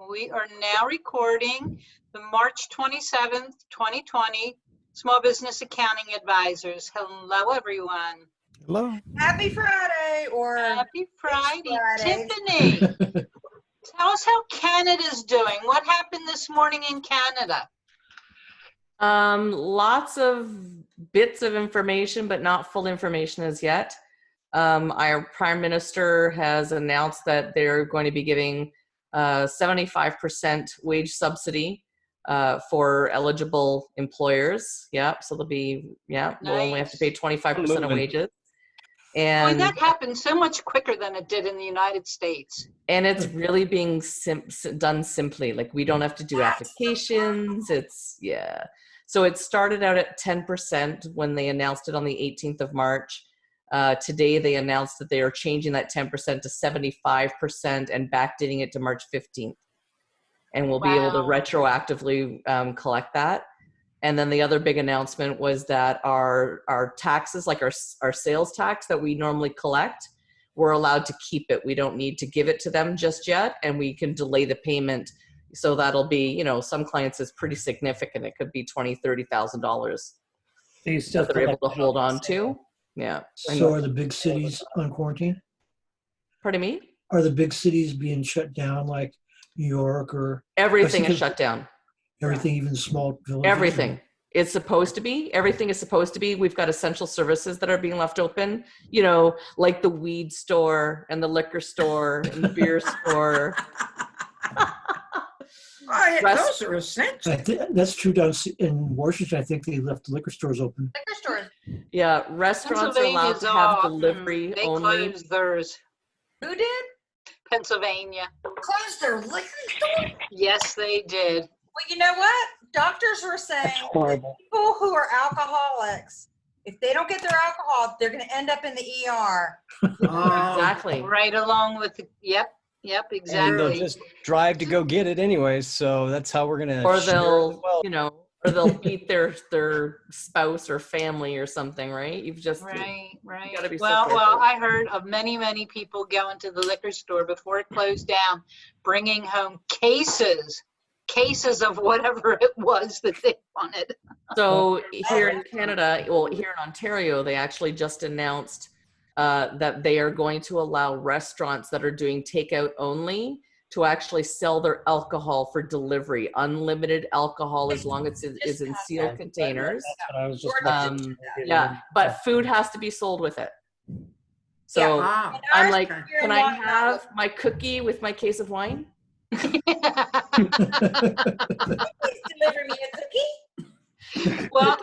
We are now recording the March 27th, 2020 Small Business Accounting Advisors. Hello, everyone. Hello. Happy Friday, or Happy Friday. Friday. Tiffany, tell us how Canada's doing. What happened this morning in Canada? Lots of bits of information, but not full information as yet. Our Prime Minister has announced that they're going to be giving 75% wage subsidy for eligible employers. Yep. So they'll be, yeah, we'll only have to pay 25% of wages. And that happened so much quicker than it did in the United States. And it's really being done simply. Like, we don't have to do applications. It's, yeah. So it started out at 10% when they announced it on the 18th of March. Today, they announced that they are changing that 10% to 75% and backdating it to March 15th. And we'll be able to retroactively collect that. And then the other big announcement was that our taxes, like our sales tax that we normally collect, we're allowed to keep it. We don't need to give it to them just yet, and we can delay the payment. So that'll be, you know, some clients is pretty significant. It could be $20,000, $30,000 that they're able to hold on to. Yeah. So are the big cities on quarantine? Pardon me? Are the big cities being shut down, like New York or? Everything is shut down. Everything, even small villages? Everything. It's supposed to be. Everything is supposed to be. We've got essential services that are being left open, you know, like the weed store and the liquor store and the beer store. Those are essential. That's true down in Washington. I think they left the liquor stores open. Liquor stores. Yeah, restaurants are allowed to have delivery they only. Closed theirs. Who did? Pennsylvania. Closed their liquor store? Yes, they did. Well, you know what? Doctors were saying that people who are alcoholics, if they don't get their alcohol, they're going to end up in the ER. Exactly. Right along with the, yep, exactly. And they'll just drive to go get it anyways, so that's how we're going to. Or they'll, you know, or they'll beat their spouse or family or something, right? You've just right. You gotta be well, I heard of many people going to the liquor store before it closed down, bringing home cases of whatever it was that they wanted. So here in Canada, well, here in Ontario, they actually just announced that they are going to allow restaurants that are doing takeout only to actually sell their alcohol for delivery, unlimited alcohol as long as it is in sealed containers. That's what I was just yeah, but food has to be sold with it. So I'm like, can I have my cookie with my case of wine? Please deliver me a cookie. Well,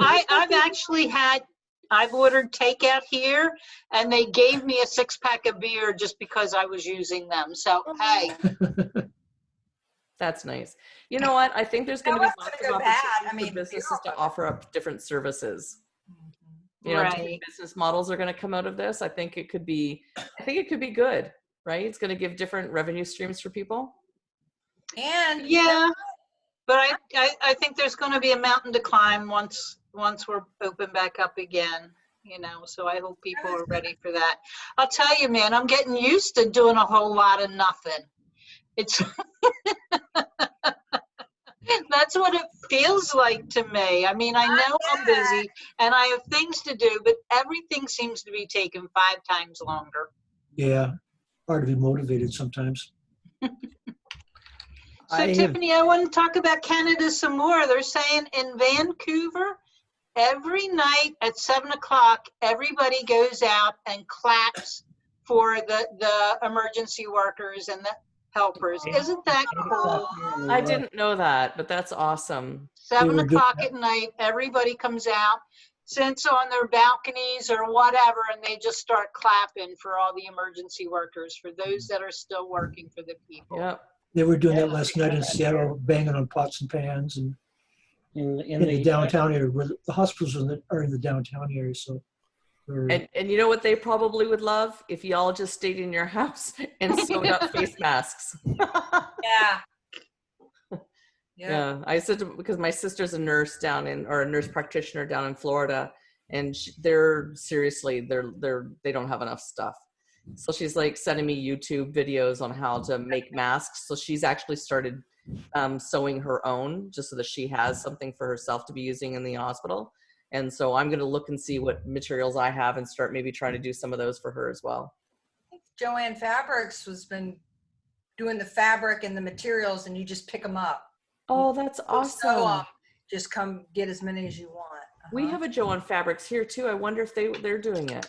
I've ordered takeout here, and they gave me a 6-pack of beer just because I was using them. So, hey. That's nice. You know what? I think there's going to be lots of opportunities for businesses to offer up different services. You know, different business models are going to come out of this. I think it could be good, right? It's going to give different revenue streams for people. And yeah, but I think there's going to be a mountain to climb once we're open back up again, you know, so I hope people are ready for that. I'll tell you, man, I'm getting used to doing a whole lot of nothing. It's that's what it feels like to me. I mean, I know I'm busy and I have things to do, but everything seems to be taking 5 times longer. Yeah, hard to be motivated sometimes. So Tiffany, I want to talk about Canada some more. They're saying in Vancouver, every night at 7 o'clock, everybody goes out and claps for the emergency workers and the helpers. Isn't that cool? I didn't know that, but that's awesome. 7 o'clock at night, everybody comes out, sits on their balconies or whatever, and they just start clapping for all the emergency workers, for those that are still working for the people. Yep. They were doing that last night in Seattle, banging on pots and pans, and in the downtown area, where the hospitals are in the downtown area. So, and you know what they probably would love? If you all just stayed in your house and sewed up face masks. Yeah. I said because my sister's a nurse or a nurse practitioner down in Florida, and they don't have enough stuff. So she's like sending me YouTube videos on how to make masks. So she's actually started sewing her own just so that she has something for herself to be using in the hospital. And so I'm going to look and see what materials I have and start maybe trying to do some of those for her as well. I think Joanne Fabrics has been doing the fabric and the materials, and you just pick them up. Oh, that's awesome. Just come get as many as you want. We have a Joanne Fabrics here too. I wonder if they're doing it.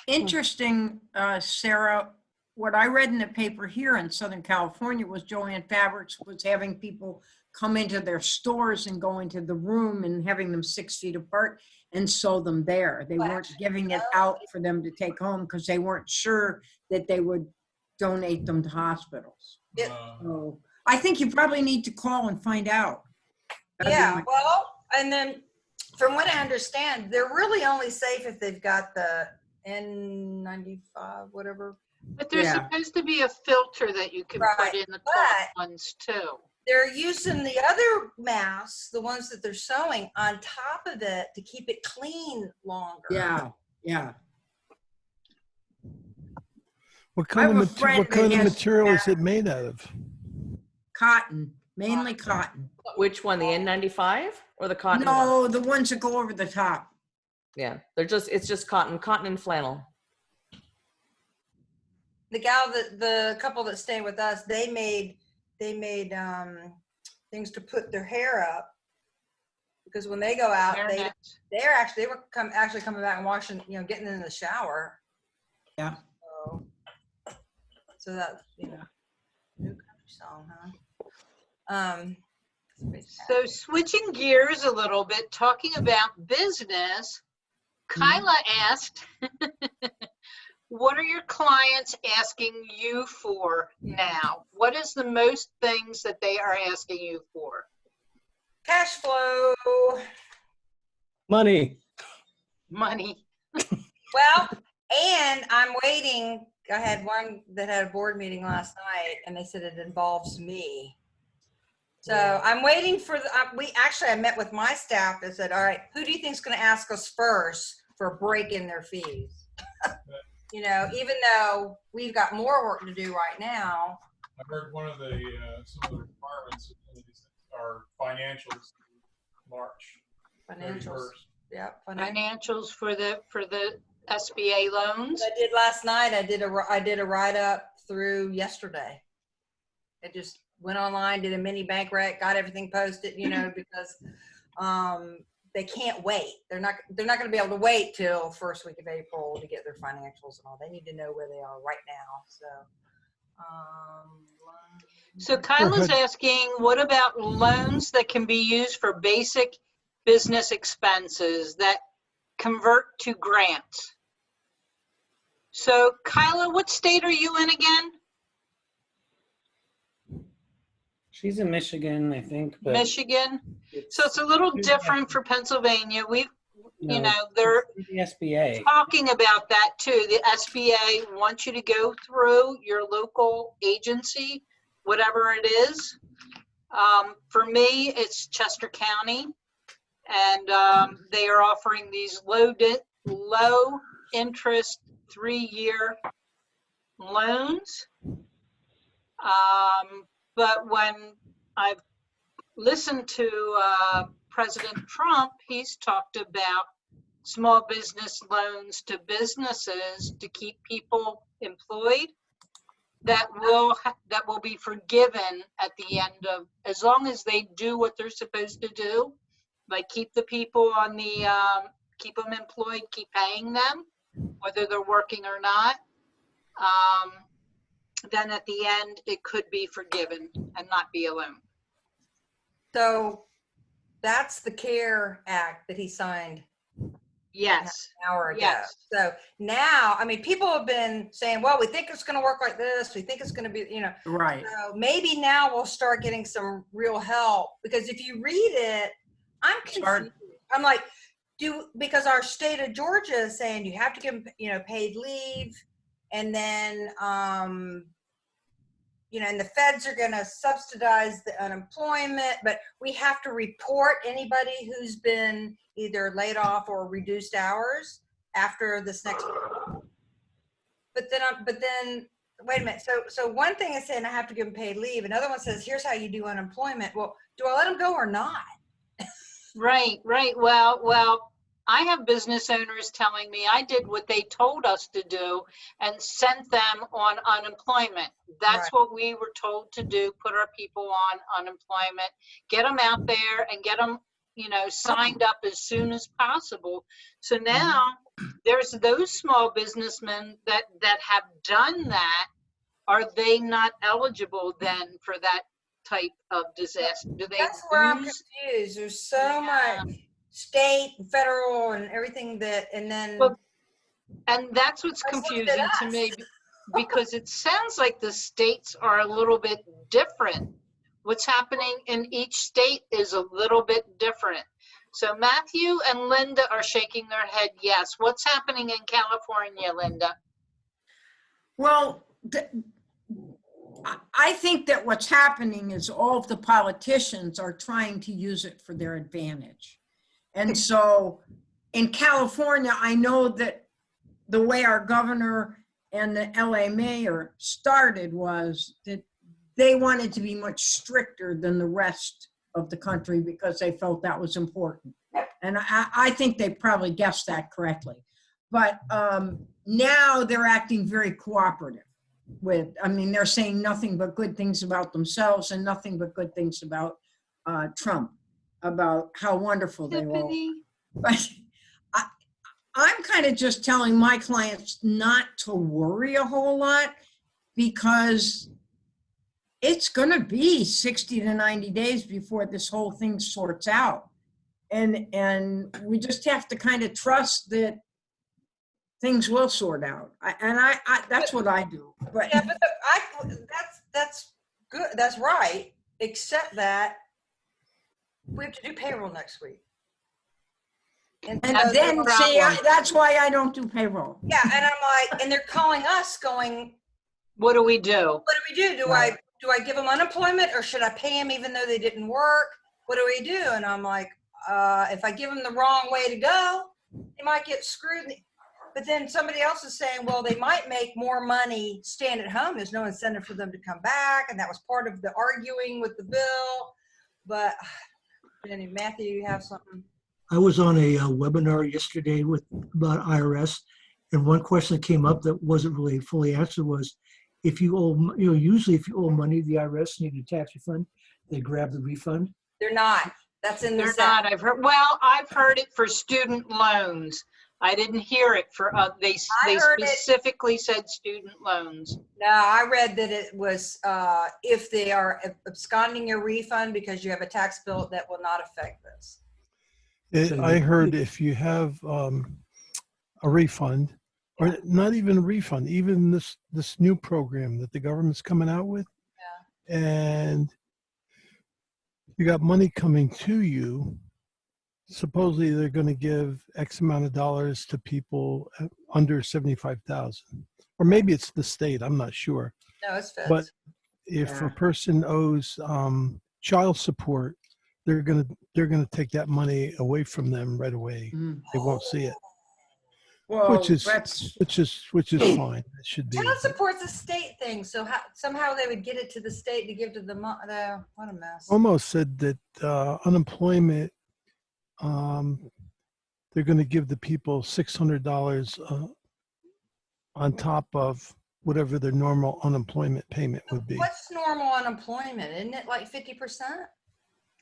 Interesting, Sarah, what I read in the paper here in Southern California was Joanne Fabrics was having people come into their stores and go into the room and having them 6 feet apart and sew them there. They weren't giving it out for them to take home because they weren't sure that they would donate them to hospitals. So I think you probably need to call and find out. Yeah, well, and then from what I understand, they're really only safe if they've got the N95, whatever. But there's supposed to be a filter that you can put in the cloth ones too. They're using the other masks, the ones that they're sewing, on top of it to keep it clean longer. Yeah, yeah. What kind of material is it made out of? Cotton, mainly cotton. Which one, the N95 or the cotton? No, the ones that go over the top. Yeah, it's just cotton and flannel. The the couple that stay with us, they made things to put their hair up, because when they go out, they were actually coming back and washing, getting in the shower. Yeah. So that, new country song, huh? So switching gears a little bit, talking about business, Kyla asked, what are your clients asking you for now? What is the most things that they are asking you for? Cash flow. Money. Well, and I'm waiting. I had one that had a board meeting last night, and they said it involves me. So I'm waiting for I met with my staff and said, all right, who do you think is going to ask us first for breaking their fees? Even though we've got more work to do right now. I heard one of the some of the requirements are financials March. Financials. 31st. Financials for the SBA loans. I did last night. I did a write up through yesterday. I just went online, did a mini bank rec, got everything posted, because they can't wait. They're not going to be able to wait till first week of April to get their financials and all. They need to know where they are right now. So Kyla's asking, what about loans that can be used for basic business expenses that convert to grants? So Kyla, what state are you in again? She's in Michigan, I think. But Michigan. So it's a little different for Pennsylvania. They're the SBA talking about that too. The SBA wants you to go through your local agency, whatever it is. For me, it's Chester County, and they are offering these low interest 3-year loans. But when I've listened to President Trump, he's talked about small business loans to businesses to keep people employed that will be forgiven at the end of, as long as they do what they're supposed to do, like keep the people on the, keep them employed, keep paying them, whether they're working or not. Then at the end, it could be forgiven and not be a loan. So that's the CARE Act that he signed. Yes. An hour ago. Yes. So now, people have been saying, well, we think it's going to work like this. We think it's going to be, Right. So maybe now we'll start getting some real help, because if you read it, I'm confused. I'm like, because our state of Georgia is saying you have to give them, paid leave. And then, and the feds are going to subsidize the unemployment, but we have to report anybody who's been either laid off or reduced hours after this next week. but then, wait a minute. So one thing is saying I have to give them paid leave. Another one says, here's how you do unemployment. Well, do I let them go or not? Right. Well, I have business owners telling me I did what they told us to do and sent them on unemployment. That's Right. what we were told to do, put our people on unemployment, get them out there and get them, signed up as soon as possible. So now there's those small businessmen that have done that. Are they not eligible then for that type of disaster? Do they That's where I'm lose? confused. There's so much state, federal, and everything and then. Well, and that's what's Let's look at confusing to us. me, because it sounds like the states are a little bit different. What's happening in each state is a little bit different. So Matthew and Linda are shaking their head yes. What's happening in California, Linda? Well, I think that what's happening is all of the politicians are trying to use it for their advantage. And so in California, I know that the way our governor and the LA mayor started was that they wanted to be much stricter than the rest of the country because they felt that was important. And I think they probably guessed that correctly. But now they're acting very cooperative they're saying nothing but good things about themselves and nothing but good things about Trump, about how wonderful they were. But I'm kind of just telling my clients not to worry a whole lot, because it's going to be 60 to 90 days before this whole thing sorts out. And we just have to kind of trust that things will sort out. I that's what I do. But yeah, but that's good. That's right. Except that we have to do payroll next week. And then see, that's why I don't do payroll. Yeah, and I'm like, and they're calling us going, what do we do? What do we do? Do I give them unemployment, or should I pay them even though they didn't work? What do we do? And I'm like, if I give them the wrong way to go, they might get screwed. But then somebody else is saying, well, they might make more money staying at home. There's no incentive for them to come back. And that was part of the arguing with the bill. But anyway, Matthew, you have something? I was on a webinar yesterday about IRS, and one question that came up that wasn't really fully answered was, if you owe, usually if you owe money to the IRS and you need a tax refund, they grab the refund. They're not. That's in the They're not. I've heard it for student loans. I didn't hear it for, they specifically said student loans. No, I read that it was if they are absconding your refund because you have a tax bill, that will not affect this. I heard if you have a refund, or not even a refund, even this new program that the government's coming out with, and you got money coming to you, supposedly they're going to give X amount of dollars to people under 75,000, or maybe it's the state. I'm not sure. No, it's feds. But if a person owes child support, they're gonna take that money away from them right away. They won't see it. Well, which is fine. It should be. Child support's a state thing, so somehow they would get it to the state to give to the what a mess. Almost said that unemployment. They're going to give the people $600 on top of whatever their normal unemployment payment would be. What's normal unemployment? Isn't it like 50%?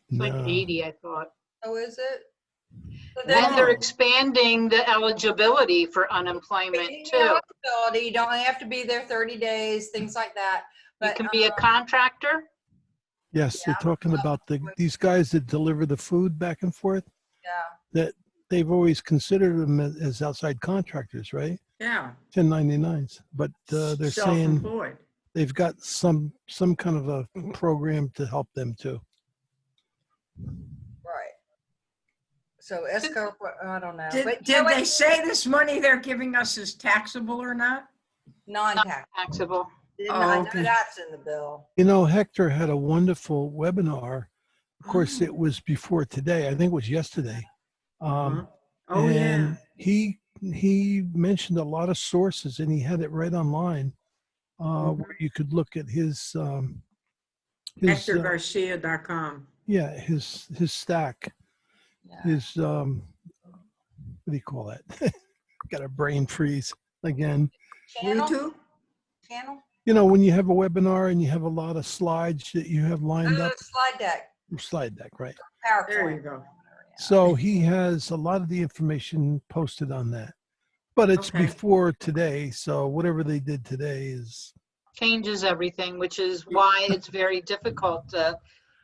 It's like 80, I thought. Oh, is it? And they're expanding the eligibility for unemployment too. You don't have to be there 30 days, things like that. But, you can be a contractor. Yes, they're talking about these guys that deliver the food back and forth. Yeah. That they've always considered them as outside contractors, right? Yeah. 1099s, but they're saying they've got some kind of a program to help them too. Right. So ESCO, I don't know. Did they say this money they're giving us is taxable or not? Non-taxable. I know that's in the bill. You know, Hector had a wonderful webinar. Of course, it was before today. I think it was yesterday. And he he mentioned a lot of sources, and he had it right online where you could look at his HectorGarcia.com. yeah, his stack, Yeah. his what do you call that? Got a brain freeze again. Channel? YouTube? Channel? You know, when you have a webinar and you have a lot of slides that you have lined up, Slide deck. slide deck, right? PowerPoint. There you go. So he has a lot of the information posted on that. But it's Okay. before today, so whatever they did today is Changes everything, which is why it's very difficult to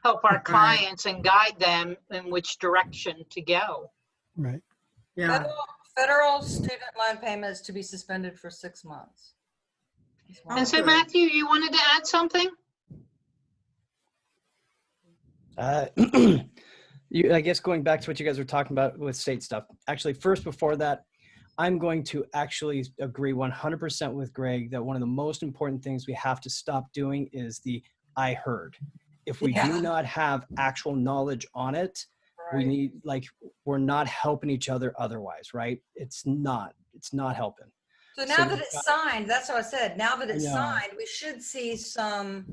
help our Right. clients and guide them in which direction to go. right. Yeah. Federal student loan payments to be suspended for 6 months. And so Okay. Matthew, you wanted to add something? I guess going back to what you guys were talking about with state stuff. Actually, first before that, I'm going to actually agree 100% with Greg that one of the most important things we have to stop doing is the I heard. If we do not have actual knowledge on it, we need, like, we're not helping each other otherwise, right? It's not helping. So now that it's signed, that's what I said. Now that it's Yeah. signed, we should see some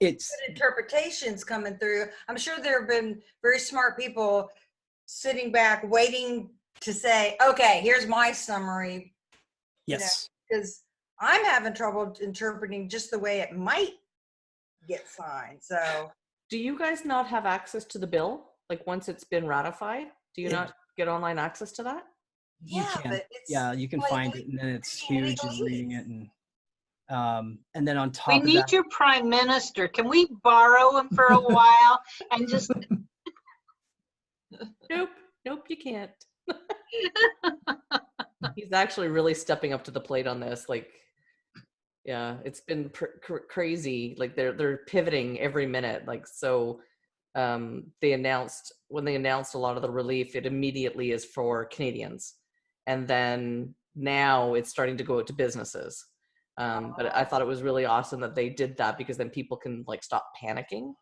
It's good interpretations coming through. I'm sure there have been very smart people sitting back waiting to say, okay, here's my summary. yes. Because I'm having trouble interpreting just the way it might get signed. So Do you guys not have access to the bill? Like once it's been ratified, do you not get online access to that? You yeah, can. but it's Yeah, you can like find it, and then it's huge and reading it, and then on top We of need that, your prime minister. Can we borrow him for a while and just, Nope, you can't. He's actually really stepping up to the plate on this. Like, yeah, it's been crazy. Like they're pivoting every minute. Like, so when they announced a lot of the relief, it immediately is for Canadians. And then now it's starting to go out to businesses. But I thought it was really awesome that they did that, because then people can like stop panicking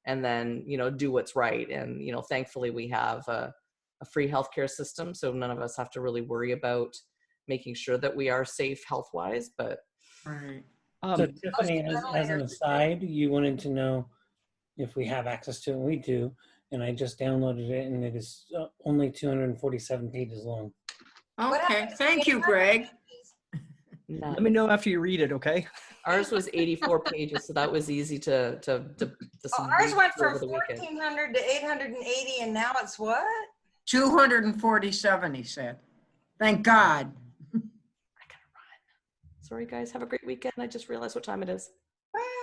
and then, do what's right. And, thankfully we have a free healthcare system. So none of us have to really worry about making sure that we are safe health-wise, but. Right. So Tiffany, as an aside, you wanted to know if we have access to it. We do. And I just downloaded it, and it is only 247 pages long. Okay. Thank you, Greg. let me know after you read it, okay? Ours was 84 pages, so that was easy to ours went from over the weekend. 1,400 to 880, and now it's what? 247, he said. Thank God. Sorry guys, have a great weekend. I just realized what time it is.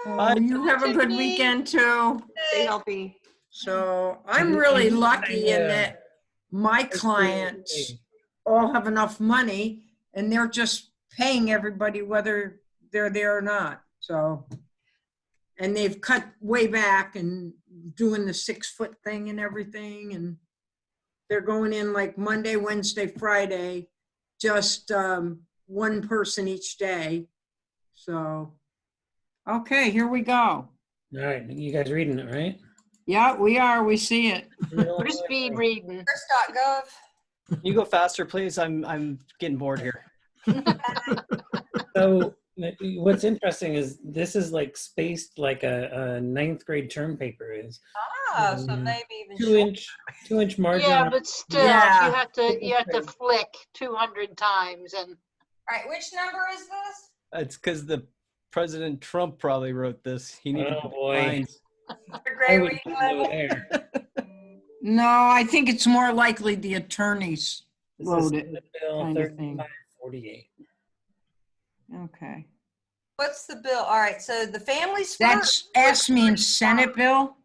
Oh, you have a good weekend too. Stay healthy. So I'm really lucky in that my clients all have enough money and they're just paying everybody whether they're there or not. So, and they've cut way back and doing the 6-foot thing and everything. And they're going in like Monday, Wednesday, Friday, just one person each day. So, okay, here we go. All right, you guys reading it, right? Yeah, we are. We see it. we're speed reading. First.gov. You go faster, please. I'm getting bored here. So what's interesting is this is like spaced like a 9th grade term paper is. Oh, so maybe even 2-inch margin. Yeah, but still, Yeah. you have to flick 200 times. And All right, which number is this? It's because the President Trump probably wrote this. He needed Oh, the boy. lines. Great I would reading go level. there. No, I think it's more likely the attorneys This wrote is it. Senate Bill kind of thing. 3548. Okay. What's the bill? All right, so the families That's first. ask me in Senate bill.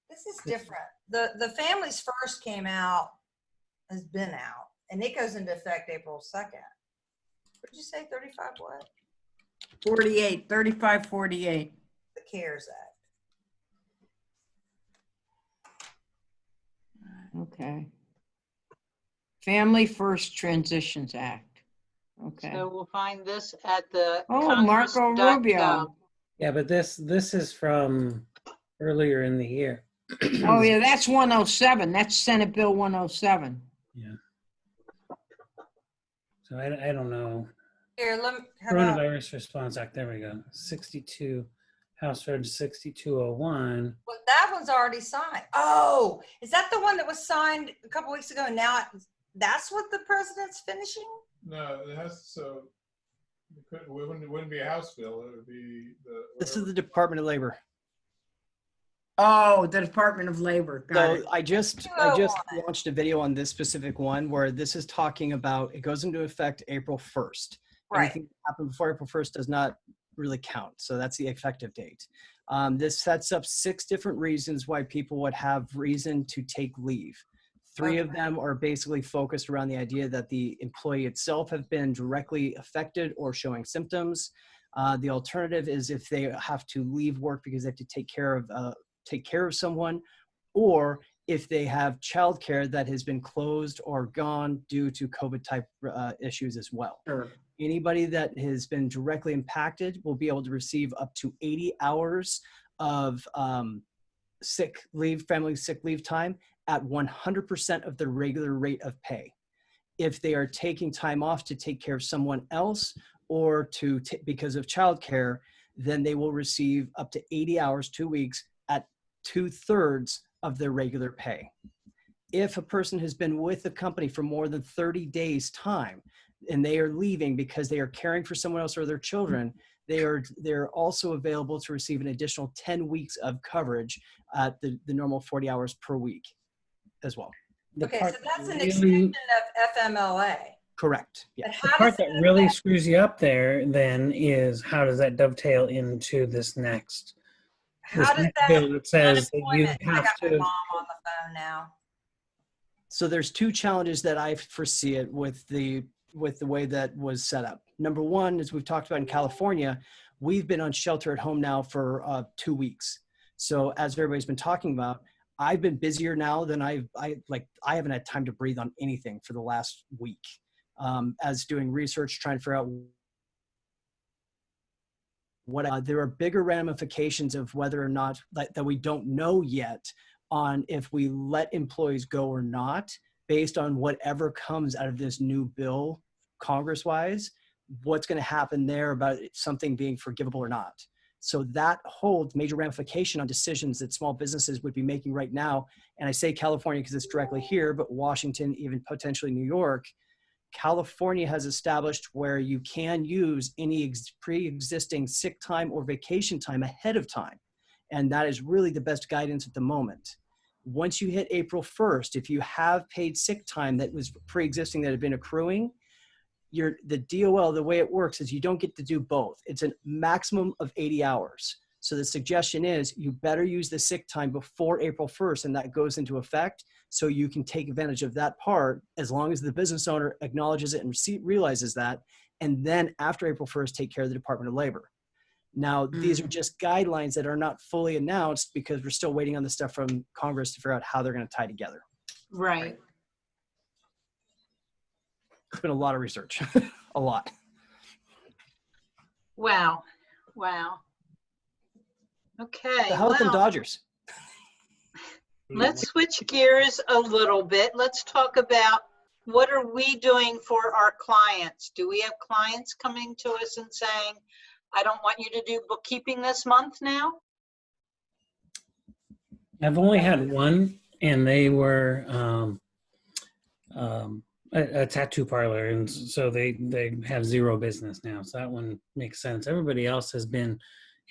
This is different. The families first came out, has been out, and it goes into effect April 2nd. What did you say, 35 what? 48, 3548. The CARES Act. Okay. Family First Transitions Act. Okay. so we'll find this at the Oh, Marco Congress.gov. Rubio. Yeah, but this is from earlier in the year. Oh, yeah, that's 107. That's Senate Bill 107. Yeah. So I don't know. Here, let me, how about, Coronavirus Response Act. There we go. 62 House Reg 6201. well, that one's already signed. Oh, is that the one that was signed a couple weeks ago? Now that's what the president's finishing? No, it has, so it wouldn't be a House bill. It would be the. This is the Department of Labor. Oh, the Department of Labor. Got it. So I just launched a video on this specific one where this is talking about, it goes into effect April 1st. Right. Anything that happened before April 1st does not really count. So that's the effective date. This sets up 6 different reasons why people would have reason to take leave. 3 of them are basically focused around the idea that the employee itself have been directly affected or showing symptoms. The alternative is if they have to leave work because they have to take care of someone, or if they have childcare that has been closed or gone due to COVID type issues as well. Sure. Anybody that has been directly impacted will be able to receive up to 80 hours of sick leave, family sick leave time at 100% of the regular rate of pay. If they are taking time off to take care of someone else or because of childcare, then they will receive up to 80 hours, 2 weeks at 2/3 of their regular pay. If a person has been with the company for more than 30 days time and they are leaving because they are caring for someone else or their children, they're also available to receive an additional 10 weeks of coverage at the normal 40 hours per week as well. Okay, so that's an extension of FMLA. Correct. Yeah. The part that really screws you up there then is how does that dovetail into this next bill that says that you I have got my to. mom on the phone now. So there's 2 challenges that I foresee it with the way that was set up. Number one, as we've talked about in California, we've been on shelter at home now for 2 weeks. So as everybody's been talking about, I've been busier now than I haven't had time to breathe on anything for the last week. As doing research, trying to figure out what there are bigger ramifications of whether or not that we don't know yet on if we let employees go or not, based on whatever comes out of this new bill, Congress-wise, what's going to happen there about something being forgivable or not. So that holds major ramification on decisions that small businesses would be making right now. And I say California because it's directly here, but Washington, even potentially New York. California has established where you can use any pre-existing sick time or vacation time ahead of time. And that is really the best guidance at the moment. Once you hit April 1st, if you have paid sick time that was pre-existing that had been accruing, the DOL, the way it works is you don't get to do both. It's a maximum of 80 hours. So the suggestion is you better use the sick time before April 1st, and that goes into effect so you can take advantage of that part as long as the business owner acknowledges it and realizes that, and then after April 1st, take care of the Department of Labor. Now, these are just guidelines that are not fully announced because we're still waiting on the stuff from Congress to figure out how they're going to tie together. Right. It's been a lot of research, a lot. Wow. Wow. Okay. How about them well, Dodgers? Let's switch gears a little bit. Let's talk about what are we doing for our clients? Do we have clients coming to us and saying, I don't want you to do bookkeeping this month now? I've only had one, and they were a tattoo parlor, and so they have 0 business now. So that one makes sense. Everybody else has been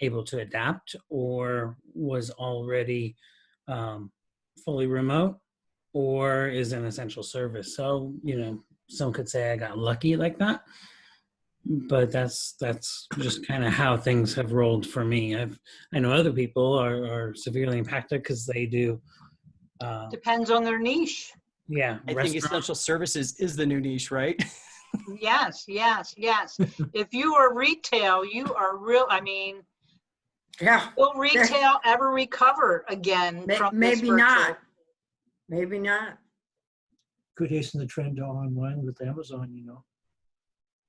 able to adapt or was already fully remote or is an essential service. So, some could say I got lucky like that, but that's just kind of how things have rolled for me. I know other people are severely impacted because they do. Depends on their niche. Yeah. I think essential services is the new niche, right? Yes, yes, yes. If you are retail, you are real, Yeah. will retail ever recover again from this Maybe virtual? not. Maybe not. Could hasten the trend to online with Amazon,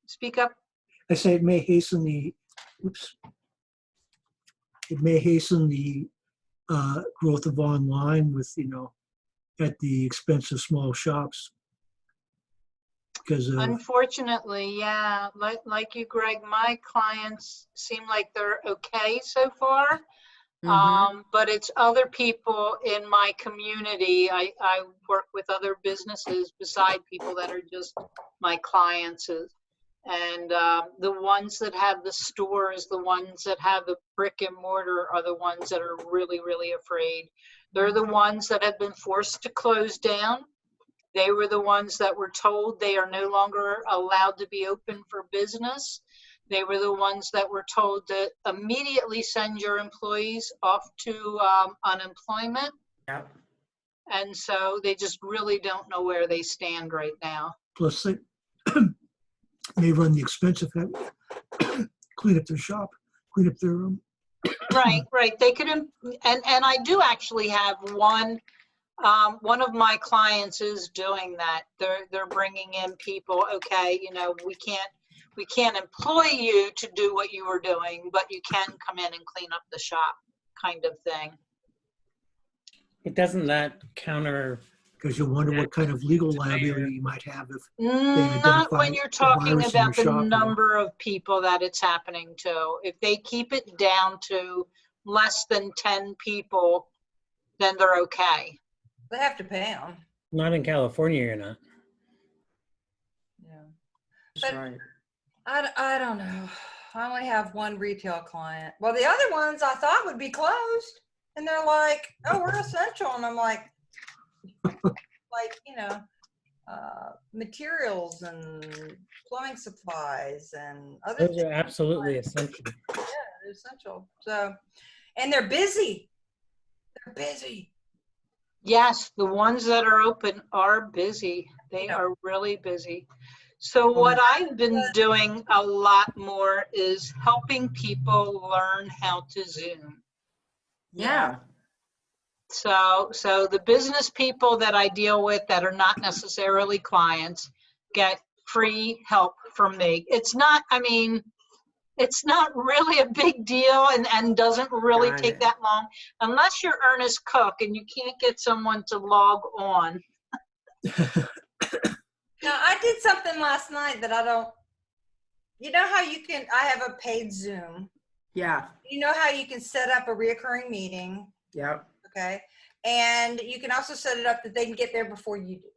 Speak up. I say it may hasten the, it may hasten the growth of online with, at the expense of small shops. because of, Unfortunately, yeah, like you, Greg, my clients seem like they're okay so far. But it's other people in my community. I work with other businesses beside people that are just my clients. And the ones that have the stores, the ones that have the brick and mortar are the ones that are really, really afraid. They're the ones that have been forced to close down. They were the ones that were told they are no longer allowed to be open for business. They were the ones that were told to immediately send your employees off to unemployment. Yep. And so they just really don't know where they stand right now. plus they may run the expense of having to clean up their shop, clean up their room. Right. They could, and I do actually have one of my clients is doing that. They're bringing in people. Okay, you know, we can't employ you to do what you were doing, but you can come in and clean up the shop, kind of thing. But doesn't that counter? Because you wonder what kind of legal liability you might have if Not when you're talking virus in your about the shop, number of people that it's happening to. If they keep it down to less than 10 people, then they're okay. They have to pay them. Not in California, you're not. Yeah. That's But- right. I don't know. I only have one retail client. Well, the other ones I thought would be closed, and they're like, "Oh, we're essential," and I'm like, you know, materials and plumbing supplies and other Those are absolutely essential. Yeah, they're essential. So, and they're busy. They're busy. Yes, the ones that are open are busy. They are really busy. So what I've been doing a lot more is helping people learn how to Zoom. Yeah. So the business people that I deal with that are not necessarily clients get free help from me. It's not really a big deal and doesn't really Got take it. that long unless you're Ernest Cook and you can't get someone to log on. Now, I did something last night that I don't, you know how I have a paid Zoom. Yeah. You know how you can set up a reoccurring meeting, Yep. okay? And you can also set it up that they can get there before you do.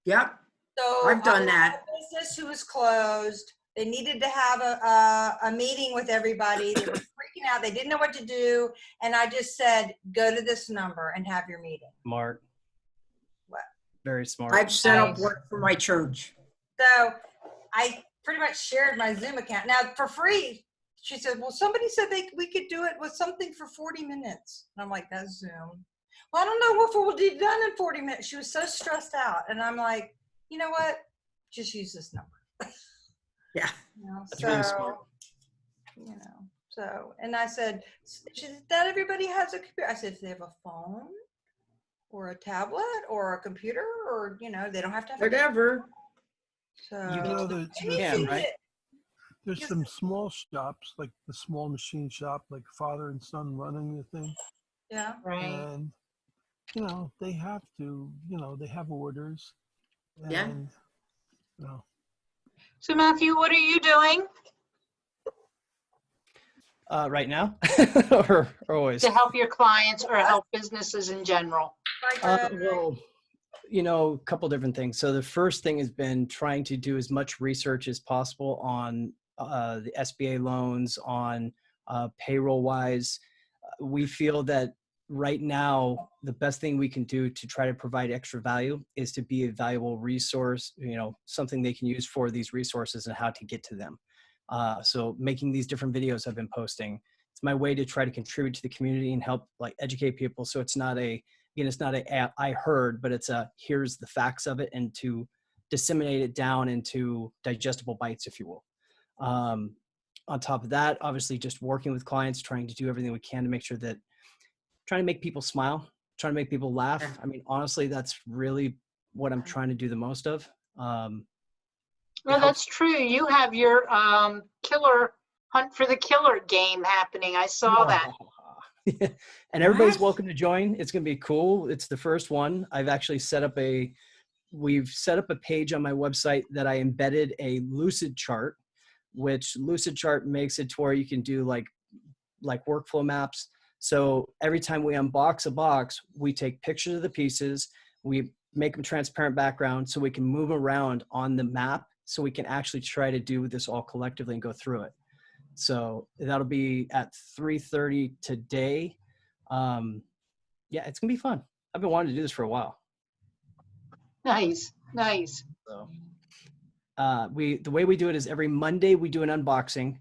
Yep. So I've done I had that. a business who was closed. They needed to have a meeting with everybody. They were freaking out. They didn't know what to do. And I just said, go to this number and have your meeting. Smart. What? Very smart. I've set up Nice. work for my church. So I pretty much shared my Zoom account. Now, for free, she said, well, somebody said we could do it with something for 40 minutes. And I'm like, that's Zoom. Well, I don't know if it will be done in 40 minutes. She was so stressed out. And I'm like, you know what? Just use this number. Yeah. You know, That's really smart. You know, so, and I said, she said, not everybody has a computer. I said, if they have a phone or a tablet or a computer or, you know, they don't have to have Whatever. So, You know, can, right? there's some small shops, like the small machine shop, like father and son running the thing. yeah. Right. And, you know, they have to, you know, they have orders. And, Yeah. you know, So Matthew, what are you doing Right now, or always? to help your clients or help businesses in general? Well, you know, a couple different things. So the first thing has been trying to do as much research as possible on the SBA loans, on payroll wise. We feel that right now, the best thing we can do to try to provide extra value is to be a valuable resource, you know, something they can use for these resources and how to get to them. So making these different videos I've been posting, it's my way to try to contribute to the community and help like educate people. So it's not it's not I heard, but it's here's the facts of it and to disseminate it down into digestible bites, if you will. On top of that, obviously just working with clients, trying to do everything we can to make sure that trying to make people smile, trying to make people laugh. Yeah. I mean, honestly, that's really what I'm trying to do the most of. Well, that's true. You have your killer hunt for the killer game happening. I saw that. And everybody's What? welcome to join. It's going to be cool. It's the first one. I've actually set up a we've set up a page on my website that I embedded a Lucid chart, which Lucid chart makes it to where you can do like workflow maps. So every time we unbox a box, we take pictures of the pieces, we make them transparent background so we can move around on the map so we can actually try to do this all collectively and go through it. So that'll be at 3:30 today. Yeah, it's gonna be fun. I've been wanting to do this for a while. Nice, nice. So the way we do it is every Monday we do an unboxing,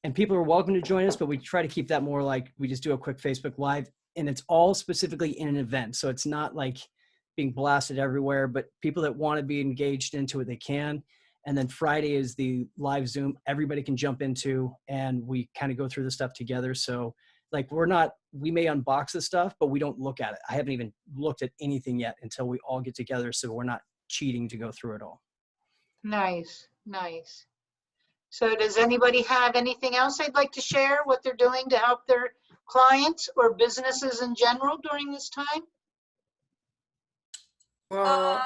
and people are welcome to join us, but we try to keep that more like we just do a quick Facebook Live, and it's all specifically in an event. So it's not like being blasted everywhere, but people that want to be engaged into it, they can. And then Friday is the live Zoom everybody can jump into, and we kind of go through the stuff together. So like we may unbox the stuff, but we don't look at it. I haven't even looked at anything yet until we all get together. So we're not cheating to go through it all. Nice, nice. So does anybody have anything else they'd like to share, what they're doing to help their clients or businesses in general during this time? Well,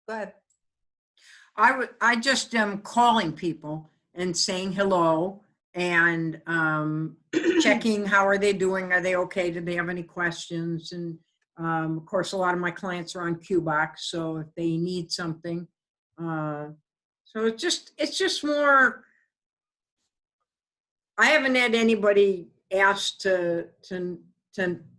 Go ahead. I just am calling people and saying hello and checking how are they doing? Are they okay? Do they have any questions? And of course, a lot of my clients are on QBox, so if they need something, so it's just more. I haven't had anybody ask to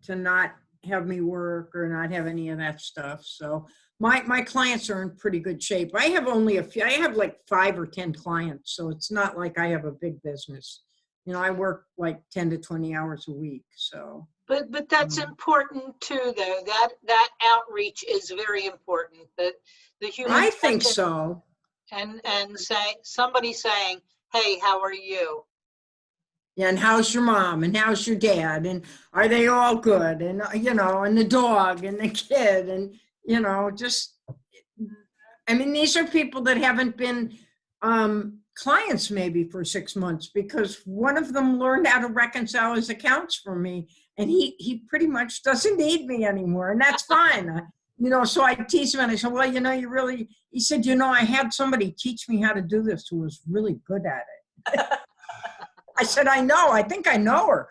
not have me work or not have any of that stuff. So my clients are in pretty good shape. I have only a few. I have like 5 or 10 clients, so it's not like I have a big business. You know, I work like 10 to 20 hours a week. So. But that's important too, though. That outreach is very important. That the human. I think touch so. And somebody saying, "Hey, how are you?" Yeah, and how's your mom? And how's your dad? And are they all good? And you know, and the dog and the kid, and you know, just. I mean, these are people that haven't been clients maybe for 6 months because one of them learned how to reconcile his accounts for me. And he pretty much doesn't need me anymore. And that's fine. You know, so I tease him and I said, well, you know, he said, you know, I had somebody teach me how to do this who was really good at it. I said, I know, I think I know her.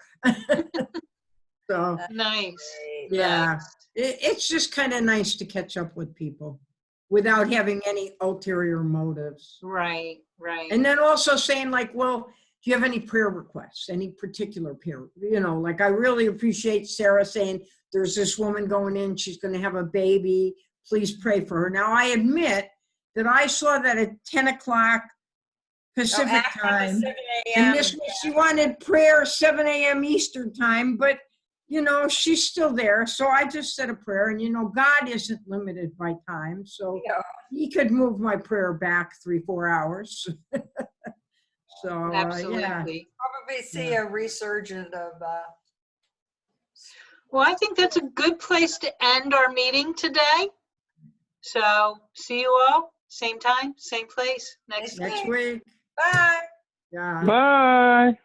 So, Nice. yeah, it's just kind of nice to catch up with people without having any ulterior motives. Right, right. And then also saying like, well, do you have any prayer requests, any particular prayer? You know, like I really appreciate Sarah saying there's this woman going in, she's going to have a baby. Please pray for her. Now, I admit that I saw that at 10 o'clock Pacific time. And this was, she wanted prayer 7 a.m. Eastern time, but, you know, she's still there. So I just said a prayer. And, you know, God isn't limited by time. So he could move my prayer back 3-4 hours. So, absolutely. Yeah. Probably see a resurgence of. Well, I think that's a good place to end our meeting today. So see you all, same time, same place next week. Next week. Bye. Yeah. Bye.